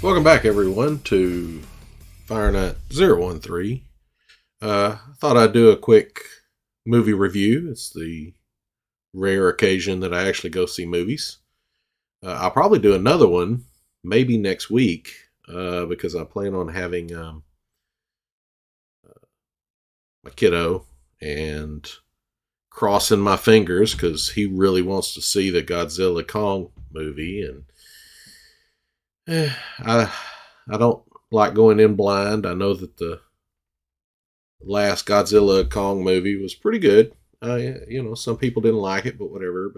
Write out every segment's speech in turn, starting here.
Welcome back, everyone, to FireNut013. I thought I'd do a quick movie review. It's the rare occasion that I actually go see movies. I'll probably do another one, maybe next week, because I plan on having my kiddo and crossing my fingers because he really wants to see the Godzilla Kong movie, and I don't like going in blind. I know that the last Godzilla Kong movie was pretty good. Some people didn't like it, but whatever.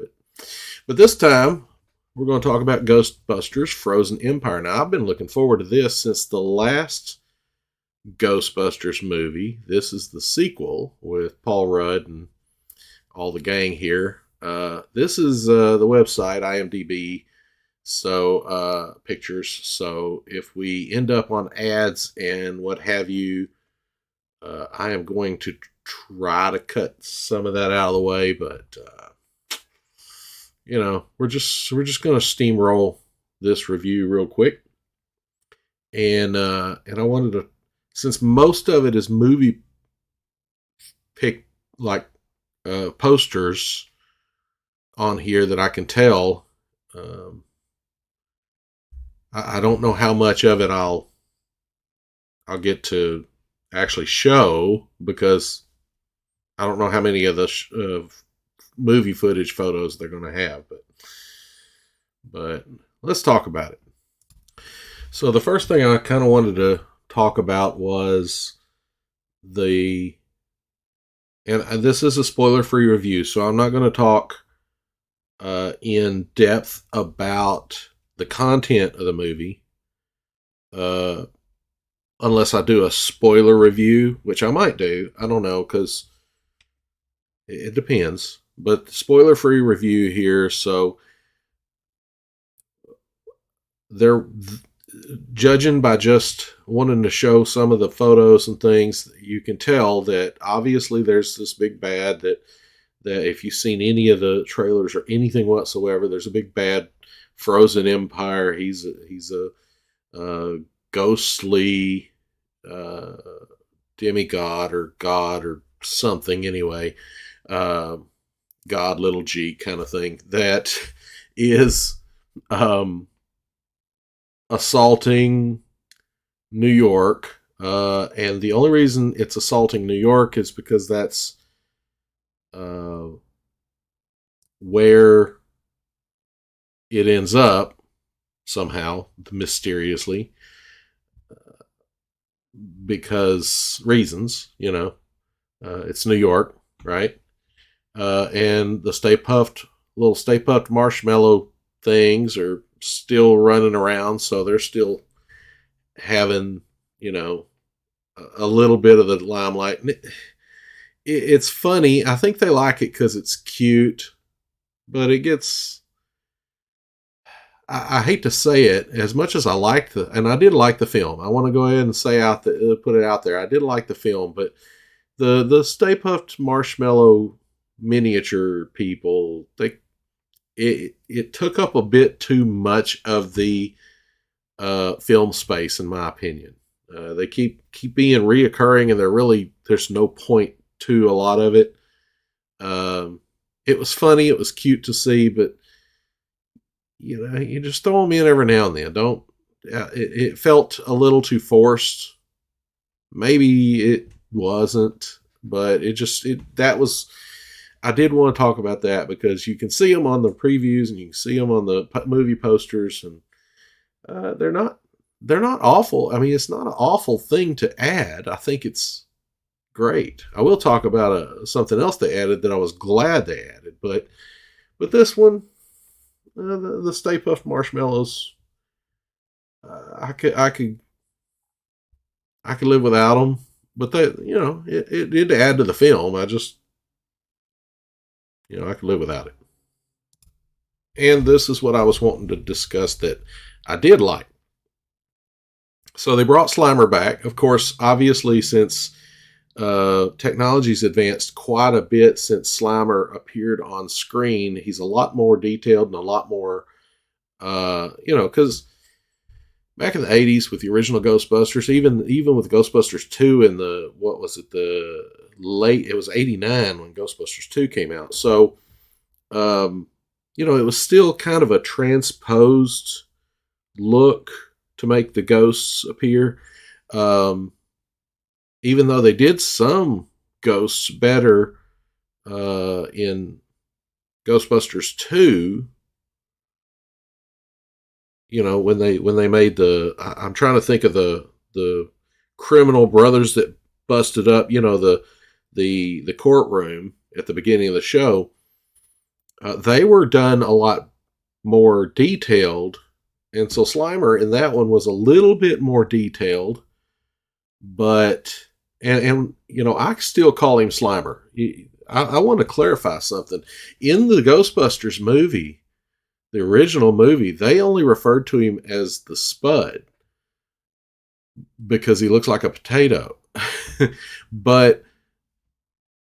But this time we're going to talk about Ghostbusters Frozen Empire. Now I've been looking forward to this since the last Ghostbusters movie. This is the sequel with Paul Rudd and all the gang here. This is the website IMDb. So pictures. So if we end up on ads and what have you, I am going to try to cut some of that out of the way, but we're just going to steamroll this review real quick, and I wanted to, since most of it is movie pick like posters on here that I can tell. I don't know how much of it I'll get to actually show because I don't know how many of the movie footage photos they're going to have, but let's talk about it. So the first thing I kind of wanted to talk about was and this is a spoiler-free review, so I'm not going to talk in depth about the content of the movie, unless I do a spoiler review, which I might do. I don't know, because it depends. But spoiler-free review here, so they're judging by just wanting to show some of the photos and things. You can tell that obviously there's this big bad that if you've seen any of the trailers or anything whatsoever, there's a big bad Frozen Empire. He's a ghostly demigod or god or something anyway, god little g kind of thing, that is assaulting New York, and the only reason it's assaulting New York is because that's where it ends up somehow, mysteriously, because reasons, it's New York, right? And the little Stay Puft marshmallow things are still running around, so they're still having, a little bit of the limelight. It's funny. I think they like it because it's cute, but it gets... I hate to say it, as much as I liked and I did like the film. I want to go ahead and put it out there. I did like the film, but the Stay Puft Marshmallow miniature people, it took up a bit too much of the film space, in my opinion. They keep being reoccurring, and there's no point to a lot of it. It was funny, it was cute to see, but you just throw them in every now and then. It felt a little too forced. Maybe it wasn't, but I did want to talk about that because you can see them on the previews and you can see them on the movie posters, and they're not awful. I mean, it's not an awful thing to add. I think it's great. I will talk about something else they added that I was glad they added, but this one, the Stay Puft Marshmallows, I could live without them, but it did add to the film. I just, I could live without it. And this is what I was wanting to discuss that I did like. So they brought Slimer back. Of course, obviously, since technology's advanced quite a bit since Slimer appeared on screen, he's a lot more detailed and a lot more, because back in the '80s with the original Ghostbusters, even with Ghostbusters 2 in the what was it the late it was '89 when Ghostbusters 2 came out. So um, it was still kind of a transposed look to make the ghosts appear. Um, Even though they did some ghosts better in Ghostbusters 2, when they made I'm trying to think of the criminal brothers that busted up, the courtroom at the beginning of the show. They were done a lot more detailed, and so Slimer in that one was a little bit more detailed, but I still call him Slimer. I want to clarify something. In the Ghostbusters movie, the original movie, they only referred to him as the Spud because he looks like a potato. But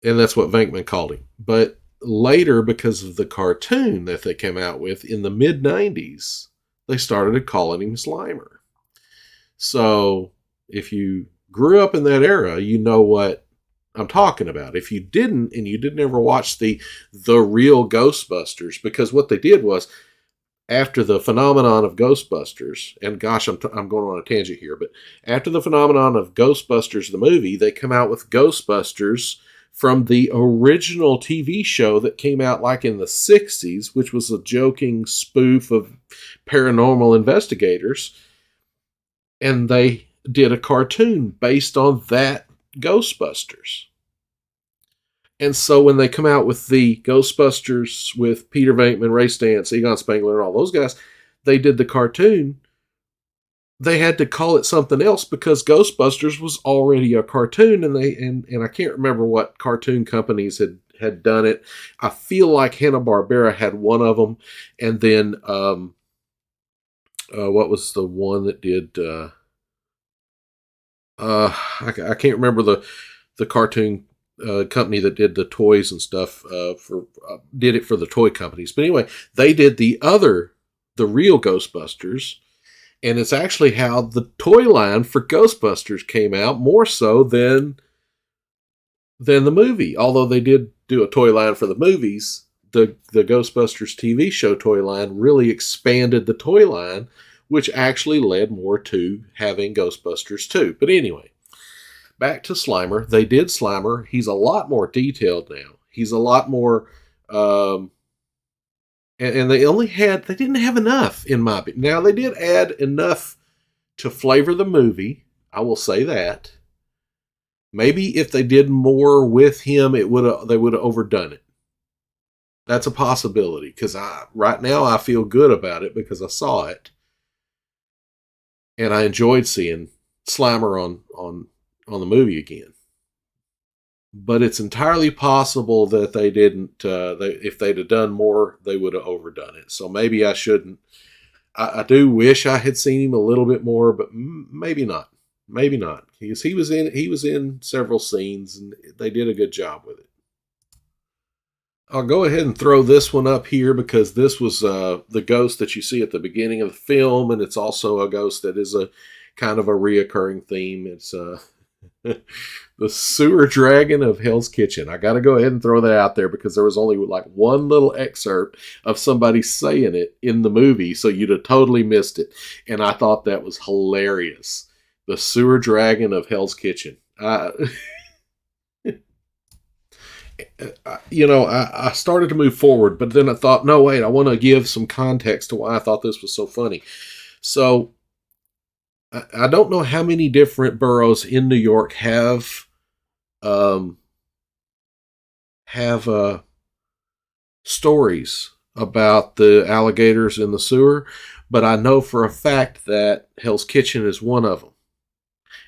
and that's what Venkman called him. But later, because of the cartoon that they came out with in the mid '90s, they started calling him Slimer. So if you grew up in that era, you know what I'm talking about. If you didn't, and you didn't ever watch the real Ghostbusters, because what they did was after the phenomenon of Ghostbusters, and gosh, I'm going on a tangent here, but after the phenomenon of Ghostbusters, the movie, they come out with Ghostbusters from the original TV show that came out like in the 60s, which was a joking spoof of paranormal investigators. And they did a cartoon based on that Ghostbusters. And so when they come out with the Ghostbusters with Peter Venkman, Ray Stantz, Egon Spengler, and all those guys, they did the cartoon. They had to call it something else because Ghostbusters was already a cartoon, and I can't remember what cartoon companies had done it. I feel like Hanna-Barbera had one of them, and then what was the one that did? I can't remember the cartoon company that did the toys and stuff did it for the toy companies. But anyway, they did the real Ghostbusters, and it's actually how the toy line for Ghostbusters came out more so than the movie. Although they did do a toy line for the movies, the Ghostbusters TV show toy line really expanded the toy line, which actually led more to having Ghostbusters 2. But anyway, back to Slimer. They did Slimer. He's a lot more detailed now. He's a lot more, and they didn't have enough in my opinion. Now they did add enough to flavor the movie. I will say that. Maybe if they did more with him, they would have overdone it. That's a possibility because right now I feel good about it because I saw it, and I enjoyed seeing Slimer on the movie again. But it's entirely possible that they didn't. If they'd have done more, they would have overdone it. So maybe I shouldn't. I do wish I had seen him a little bit more, but maybe not. Maybe not. He was in several scenes, and they did a good job with it. I'll go ahead and throw this one up here because this was the ghost that you see at the beginning of the film, and it's also a ghost that is a kind of a reoccurring theme. It's the sewer dragon of Hell's Kitchen. I got to go ahead and throw that out there because there was only like one little excerpt of somebody saying it in the movie, so you'd have totally missed it. And I thought that was hilarious. The sewer dragon of Hell's Kitchen. I started to move forward, but then I thought, no, wait, I want to give some context to why I thought this was so funny. So I don't know how many different boroughs in New York have stories about the alligators in the sewer, but I know for a fact that Hell's Kitchen is one of them.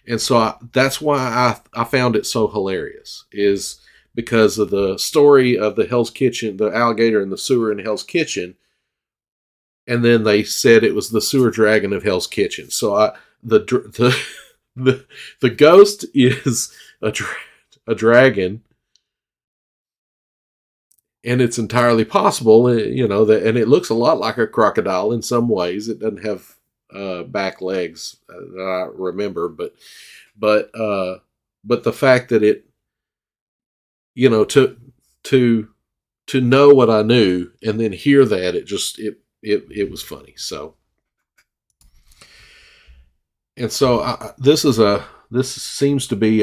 And so that's why I found it so hilarious, is because of the story of the Hell's Kitchen, the alligator in the sewer in Hell's Kitchen, and then they said it was the sewer dragon of Hell's Kitchen. So the ghost is a dragon, and it's entirely possible, that, and it looks a lot like a crocodile in some ways. It doesn't have back legs that I remember, but uh, but the fact that it, you know, to to know what I knew and then hear that, it was funny. So and so this seems to be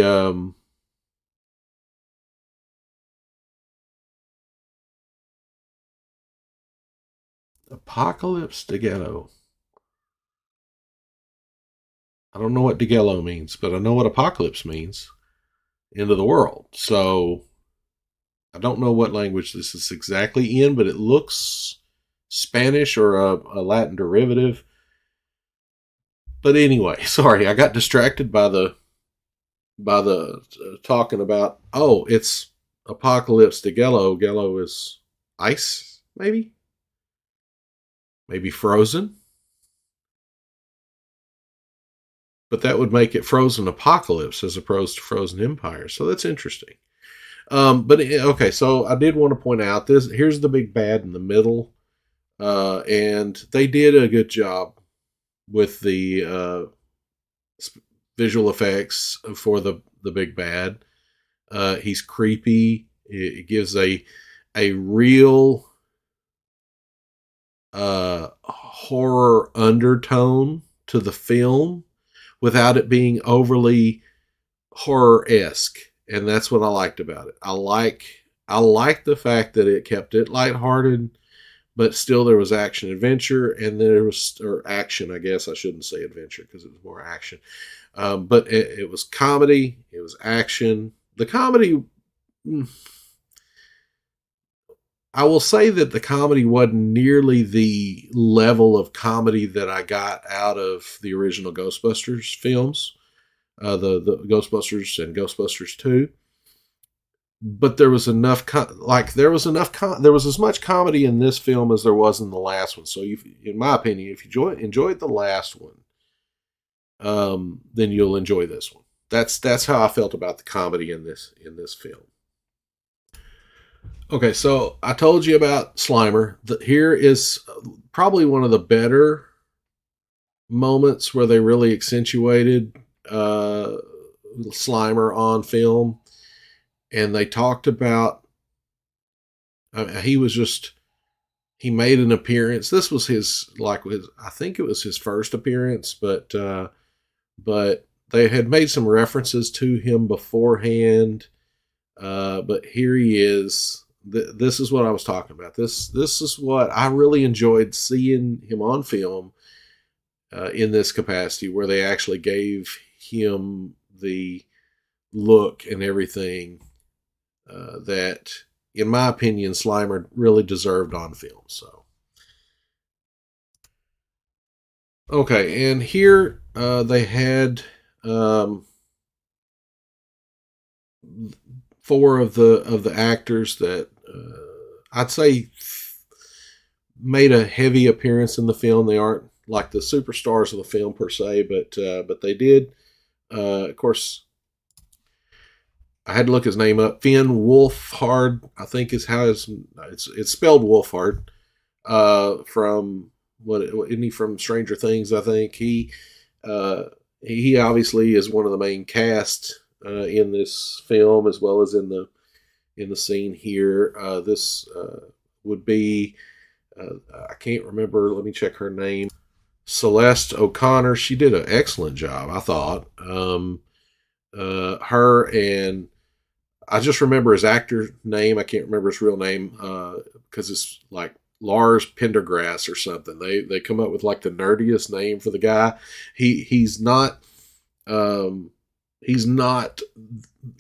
Apocalypse Together. I don't know what Degello means, but I know what apocalypse means. End of the world. So I don't know what language this is exactly in, but it looks Spanish or a Latin derivative. But anyway, sorry, I got distracted by the talking about. Oh, it's apocalypse to Gello. Gello is ice, maybe frozen, but that would make it Frozen Apocalypse as opposed to Frozen Empire. So that's interesting. But okay, so I did want to point out this. Here's the big bad in the middle, and they did a good job with the visual effects for the big bad. He's creepy. It gives a real horror undertone to the film without it being overly horror esque, and that's what I liked about it. I like the fact that it kept it lighthearted, but still there was action adventure, and there was or action. I guess I shouldn't say adventure because it was more action, but it was comedy. It was action. The comedy. I will say that the comedy wasn't nearly the level of comedy that I got out of the original Ghostbusters films, the Ghostbusters and Ghostbusters 2. But there was enough, there was as much comedy in this film as there was in the last one. So, in my opinion, if you enjoyed the last one, then you'll enjoy this one. That's how I felt about the comedy in this film. Okay, so I told you about Slimer. Here is probably one of the better moments where they really accentuated Slimer on film, and they talked about he was just he made an appearance. This was I think it was his first appearance, but they had made some references to him beforehand. But here he is. This is what I was talking about. This is what I really enjoyed seeing him on film in this capacity, where they actually gave him the look and everything that, in my opinion, Slimer really deserved on film. So, okay, and here they had four of the actors that I'd say made a heavy appearance in the film. They aren't like the superstars of the film per se, but they did. Of course, I had to look his name up. Finn Wolfhard, I think is how it's spelled Wolfhard. From what isn't he from Stranger Things? I think he obviously is one of the main cast in this film, as well as in the scene here. This would be I can't remember. Let me check her name. Celeste O'Connor. She did an excellent job, I thought. Her and I just remember his actor name. I can't remember his real name because it's like Lars Pendergrass or something. They come up with like the nerdiest name for the guy. He's not he's not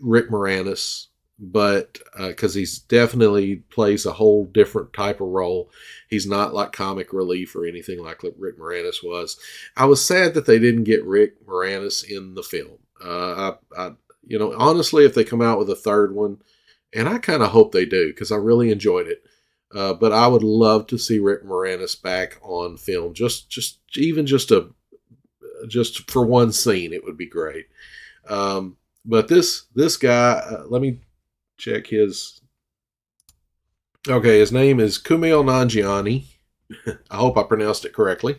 Rick Moranis, but because he's definitely plays a whole different type of role. He's not like comic relief or anything like Rick Moranis was. I was sad that they didn't get Rick Moranis in the film. Honestly, if they come out with a third one, and I kind of hope they do because I really enjoyed it. But I would love to see Rick Moranis back on film, just for one scene, it would be great. But this guy, let me check his. Okay, his name is Kumail Nanjiani. I hope I pronounced it correctly.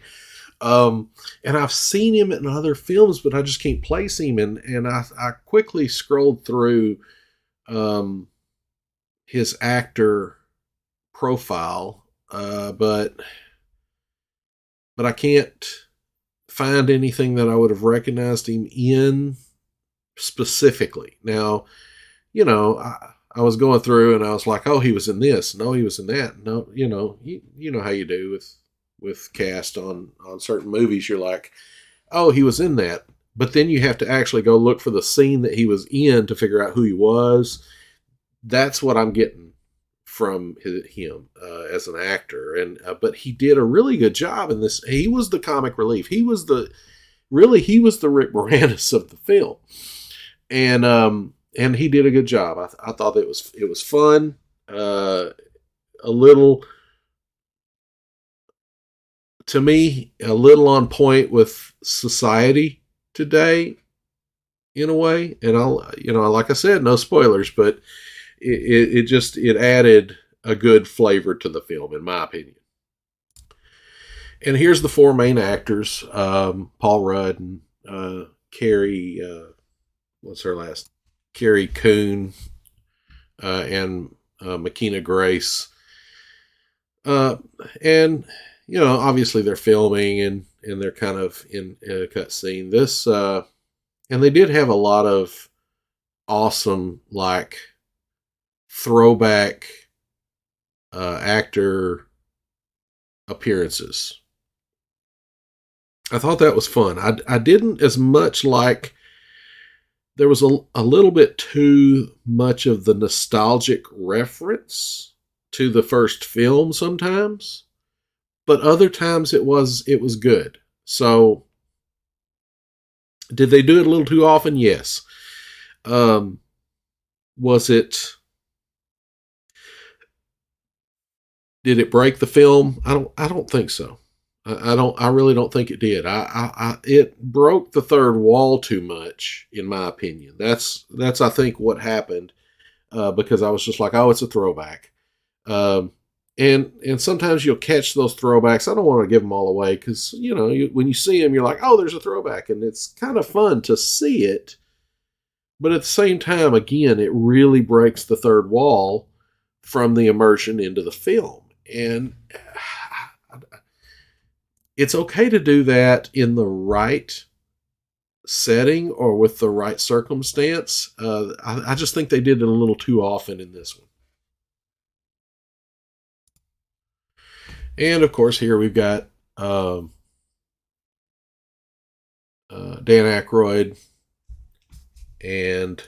Um, and I've seen him in other films, but I just can't place him. And I quickly scrolled through um, his actor profile, but I can't find anything that I would have recognized him in specifically. Now, I was going through and I was like, oh, he was in this. No, he was in that. No, you know how you do with cast on certain movies. You're like, oh, he was in that. But then you have to actually go look for the scene that he was in to figure out who he was. That's what I'm getting from him as an actor. And but he did a really good job in this. He was the comic relief. He was the Rick Moranis of the film, and he did a good job. I thought it was fun, a little, to me, a little on point with society today in a way. And like I said, no spoilers, but it added a good flavor to the film, in my opinion. And here's the four main actors: Paul Rudd and Carrie. What's her last? Carrie Coon and McKenna Grace. And obviously they're filming and they're kind of in a cut scene. And they did have a lot of awesome, like, throwback actor appearances. I thought that was fun. I didn't as much like, there was a little bit too much of the nostalgic reference to the first film sometimes, but other times it was good. So did they do it a little too often? Yes. Was it, did it break the film? I don't think so. I really don't think it did. It broke the third wall too much, in my opinion. That's I think what happened, because I was just like, oh, it's a throwback. And sometimes you'll catch those throwbacks. I don't want to give them all away because, when you see them, you're like, oh, there's a throwback. And it's kind of fun to see it. But at the same time, again, it really breaks the third wall from the immersion into the film. And it's okay to do that in the right setting or with the right circumstance. I just think they did it a little too often in this one. And of course, here we've got Dan Aykroyd and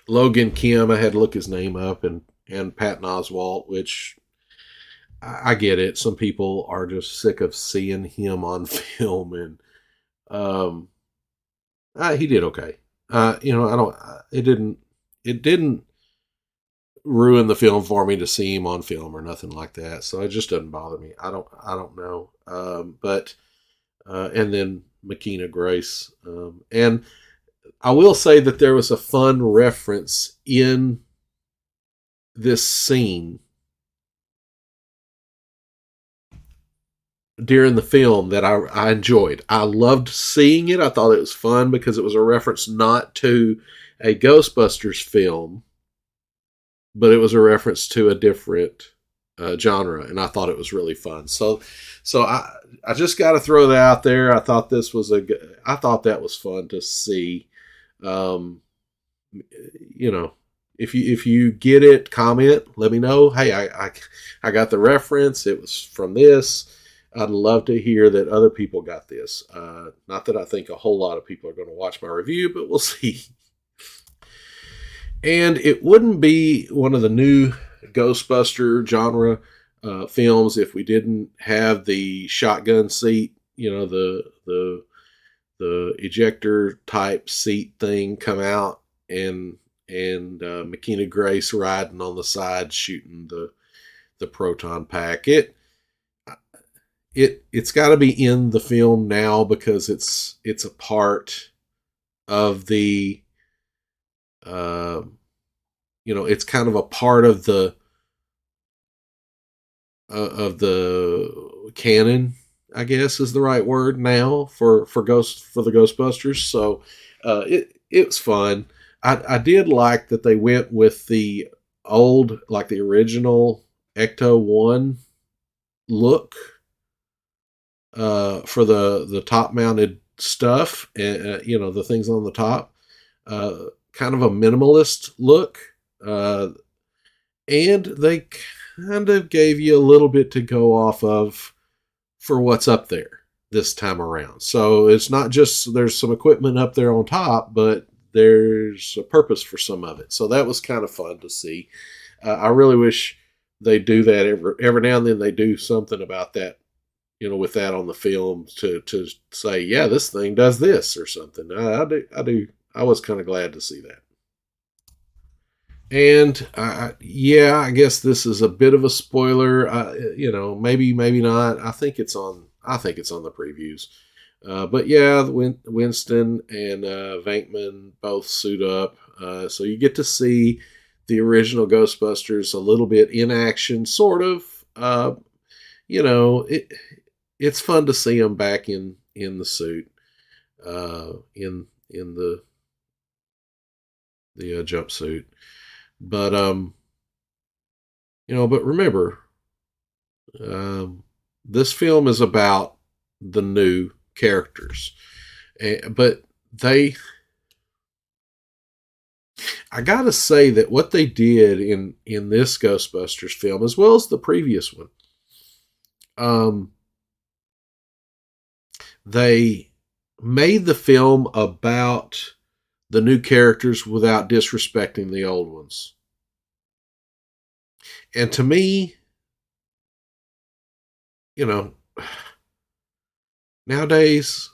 Logan Kim. I had to look his name up, and Patton Oswalt, which I get it. Some people are just sick of seeing him on film, and um, he did okay. I don't. It didn't ruin the film for me to see him on film or nothing like that. So it just doesn't bother me. I don't know. But and then McKenna Grace, and I will say that there was a fun reference in this scene during the film that I enjoyed. I loved seeing it. I thought it was fun because it was a reference not to a Ghostbusters film, but it was a reference to a different genre, and I thought it was really fun. So I just got to throw that out there. I thought I thought that was fun to see. Um, if you get it, comment, let me know. Hey, I got the reference. It was from this. I'd love to hear that other people got this. Not that I think a whole lot of people are going to watch my review, but we'll see. And it wouldn't be one of the new Ghostbuster genre films if we didn't have the shotgun seat, the ejector type seat thing come out, and McKenna Grace riding on the side shooting the proton pack. It's got to be in the film now because it's a part of the it's kind of a part of the canon, I guess is the right word now for the Ghostbusters. So it was fun. I did like that they went with the old, like the original Ecto-1 look for the top mounted stuff, and the things on the top, kind of a minimalist look, uh, and they kind of gave you a little bit to go off of for what's up there this time around. So it's not just there's some equipment up there on top, but there's a purpose for some of it. So that was kind of fun to see. I really wish they do that every now and then. They do something about that, with that on the film to say, yeah, this thing does this or something. I do. I was kind of glad to see that. And yeah, I guess this is a bit of a spoiler. Maybe not. I think it's on the previews. But yeah, Winston and Venkman both suit up, so you get to see the original Ghostbusters a little bit in action, sort of. It's fun to see them back in the suit, in the jumpsuit. But but remember, um, this film is about the new characters, but I gotta say that what they did in this Ghostbusters film, as well as the previous one, um, they made the film about the new characters without disrespecting the old ones. And to me, you know, nowadays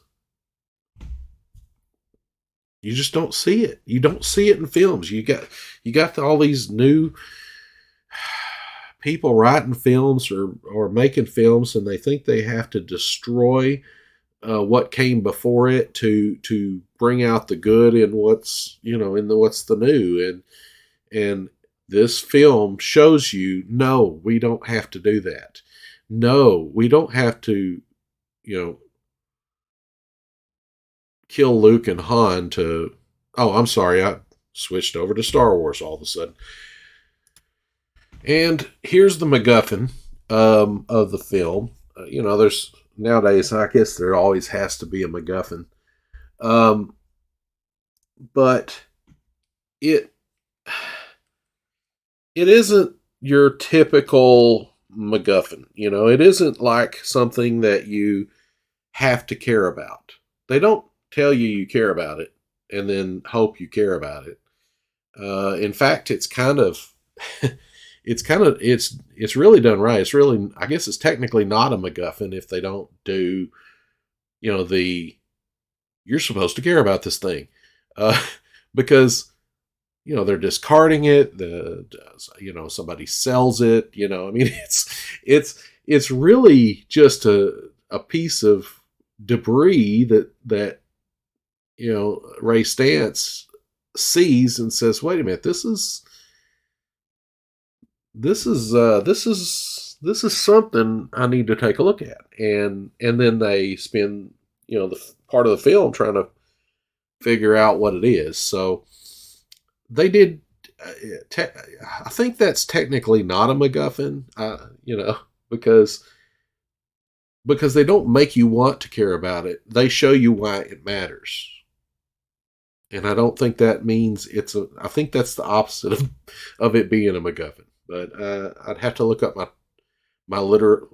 you just don't see it. You don't see it in films. You got all these new people writing films or making films, and they think they have to destroy what came before it to bring out the good in what's the new, and this film shows you, no, we don't have to do that. No, we don't have to, you know, kill Luke and Han to. Oh, I'm sorry, I switched over to Star Wars all of a sudden. And here's the MacGuffin of the film. There's nowadays, I guess there always has to be a MacGuffin, um, but it it isn't your typical MacGuffin. It isn't like something that you have to care about. They don't tell you care about it and then hope you care about it. In fact, it's kind of it's really done right. It's really, I guess it's technically not a MacGuffin if they don't do, the you're supposed to care about this thing, uh, because they're discarding it. Somebody sells it. I mean, it's really just a piece of debris that Ray Stantz sees and says, wait a minute, this is something I need to take a look at. And then they spend the part of the film trying to figure out what it is. So they did. I think that's technically not a MacGuffin, because they don't make you want to care about it. They show you why it matters. And I don't think that means I think that's the opposite of it being a MacGuffin. But I'd have to look up my literature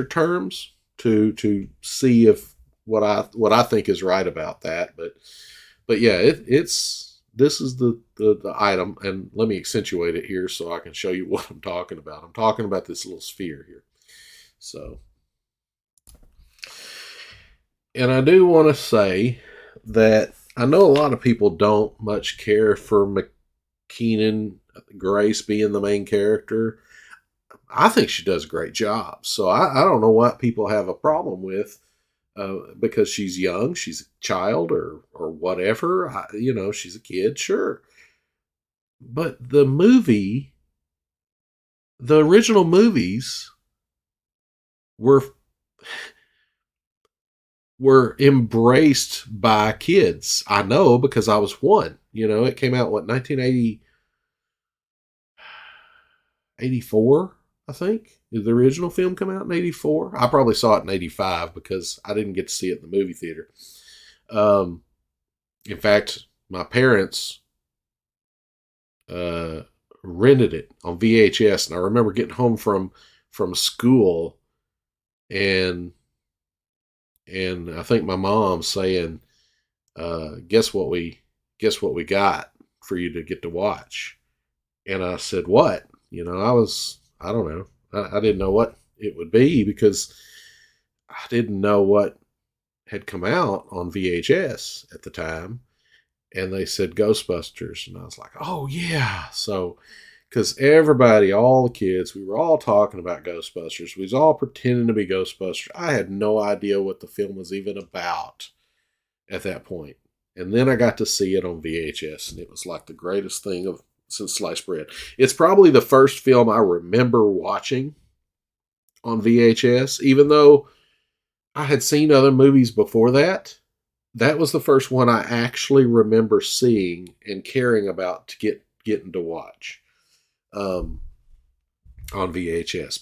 terms to see if what I think is right about that. But yeah, this is the item, and let me accentuate it here so I can show you what I'm talking about. I'm talking about this little sphere here. So, and I do want to say that I know a lot of people don't much care for McKeenan Grace being the main character. I think she does a great job. So I don't know what people have a problem with, because she's young, she's a child, or whatever. She's a kid, sure. But the movie the original movies were were embraced by kids. I know because I was one. You know, it came out what 1980 84, I think. Did the original film come out in 84? I probably saw it in 85 because I didn't get to see it in the movie theater. Um, in fact, my parents uh, rented it on VHS, and I remember getting home from school, and I think my mom saying, guess what we got for you to get to watch." And I said, "What?" You know, I don't know. I didn't know what it would be because I didn't know what had come out on VHS at the time. And they said Ghostbusters. And I was like, "Oh, yeah." So, because everybody, all the kids, we were all talking about Ghostbusters. We was all pretending to be Ghostbusters. I had no idea what the film was even about at that point. And then I got to see it on VHS, and it was like the greatest thing of since sliced bread. It's probably the first film I remember watching on VHS, even though I had seen other movies before that. That was the first one I actually remember seeing and caring about to getting to watch on VHS.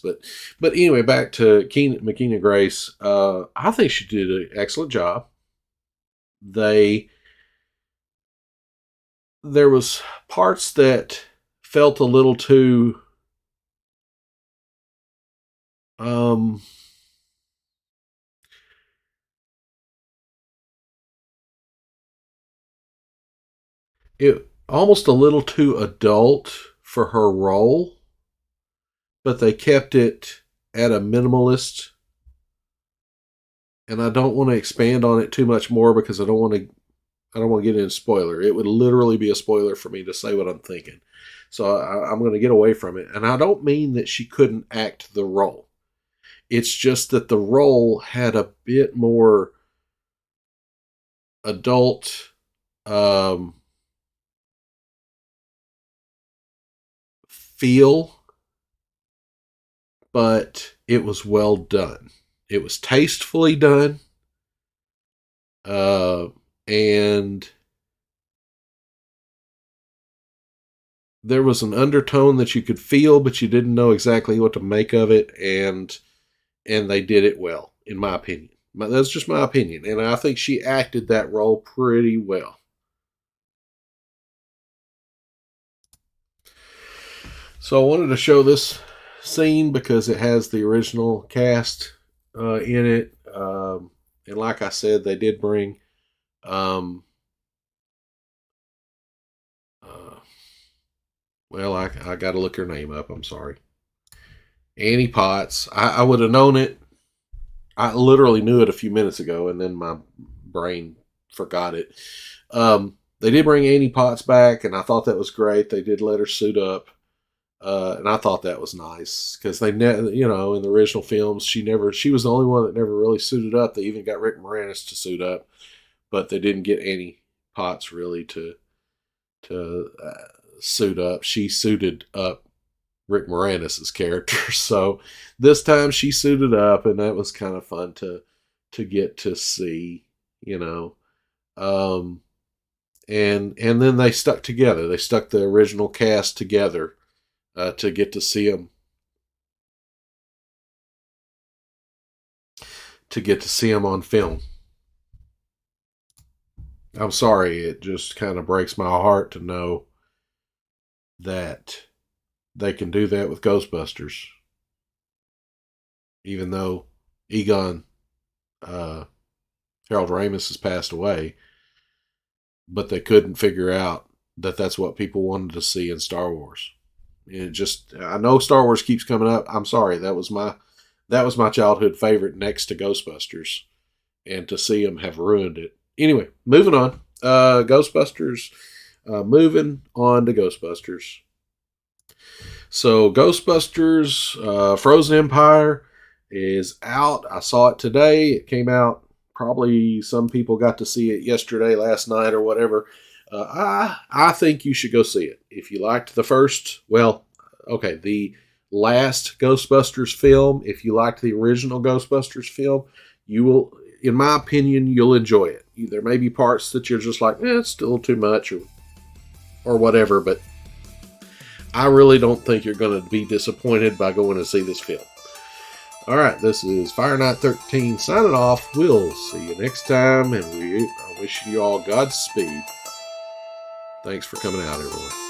But anyway, back to McKenna Grace. I think she did an excellent job. They There was parts that felt a little too um it almost a little too adult for her role, but they kept it at a minimalist, and I don't want to expand on it too much more because I don't want to get into spoiler. It would literally be a spoiler for me to say what I'm thinking. So I'm going to get away from it. And I don't mean that she couldn't act the role. It's just that the role had a bit more adult feel, but it was well done. It was tastefully done. Uh, and there was an undertone that you could feel, but you didn't know exactly what to make of it, and they did it well, in my opinion. That's just my opinion, and I think she acted that role pretty well. So I wanted to show this scene because it has the original cast in it, and like I said, they did bring um, uh, well, I got to look her name up. I'm sorry. Annie Potts. I would have known it. I literally knew it a few minutes ago, and then my brain forgot it. They did bring Annie Potts back, and I thought that was great. They did let her suit up, and I thought that was nice because you know, in the original films, she was the only one that never really suited up. They even got Rick Moranis to suit up, but they didn't get Annie Potts really to suit up. She suited up Rick Moranis' character. So this time she suited up, and that was kind of fun to get to see, you know. Um, and then they stuck together. They stuck the original cast together to get to see them on film. I'm sorry, it just kind of breaks my heart to know that they can do that with Ghostbusters, even though Egon uh, Harold Ramis has passed away, but they couldn't figure out that that's what people wanted to see in Star Wars. It just, I know Star Wars keeps coming up. I'm sorry, that was my childhood favorite next to Ghostbusters, and to see them have ruined it. Anyway, moving on. Ghostbusters. Moving on to Ghostbusters. So Ghostbusters Frozen Empire is out. I saw it today. It came out. Probably some people got to see it yesterday, last night, or whatever. I think you should go see it if you liked the first. Well, okay, the last Ghostbusters film, if you liked the original Ghostbusters film, you will, in my opinion, you'll enjoy it. There may be parts that you're just like, it's still too much or whatever, but I really don't think you're going to be disappointed by going to see this film. All right, this is Fire Knight 13 signing off. We'll see you next time, and I wish you all Godspeed. Thanks for coming out, everyone.